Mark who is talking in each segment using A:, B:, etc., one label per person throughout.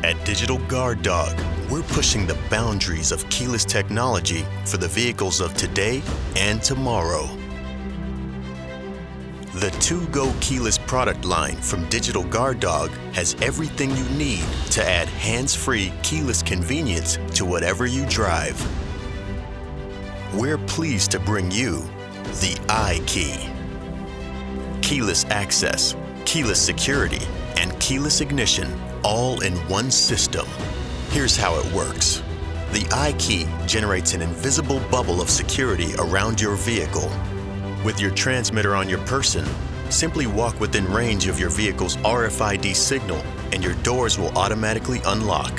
A: At Digital Guard Dawg, we're pushing the boundaries of keyless technology for the vehicles of today and tomorrow. The 2Go keyless product line from Digital Guard Dawg has everything you need to add hands-free keyless convenience to whatever you drive. We're pleased to bring you the iKey. Keyless access, keyless security, and keyless ignition all in one system. Here's how it works. The iKey generates an invisible bubble of security around your vehicle. With your transmitter on your person, simply walk within range of your vehicle's RFID signal and your doors will automatically unlock.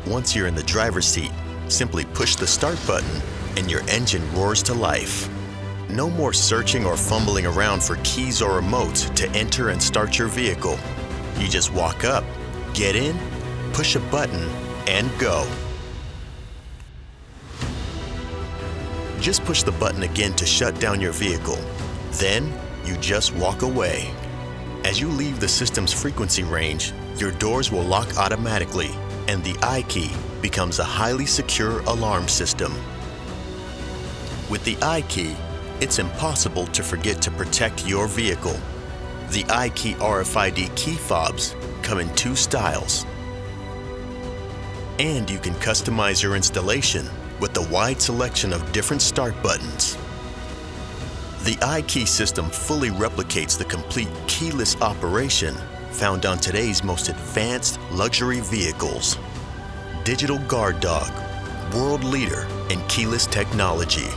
A: Once you're in the driver's seat, simply push the start button and your engine roars to life. No more searching or fumbling around for keys or remotes to enter and start your vehicle. You just walk up, get in, push a button, and go. Just push the button again to shut down your vehicle. Then, you just walk away. As you leave the system's frequency range, your doors will lock automatically, and the iKey becomes a highly secure alarm system. With the iKey, it's impossible to forget to protect your vehicle. The iKey RFID key fobs come in 2 styles. And you can customize your installation with a wide selection of different start buttons. The iKey system fully replicates the complete keyless operation found on today's most advanced luxury vehicles. Digital Guard Dawg, world leader in keyless technology.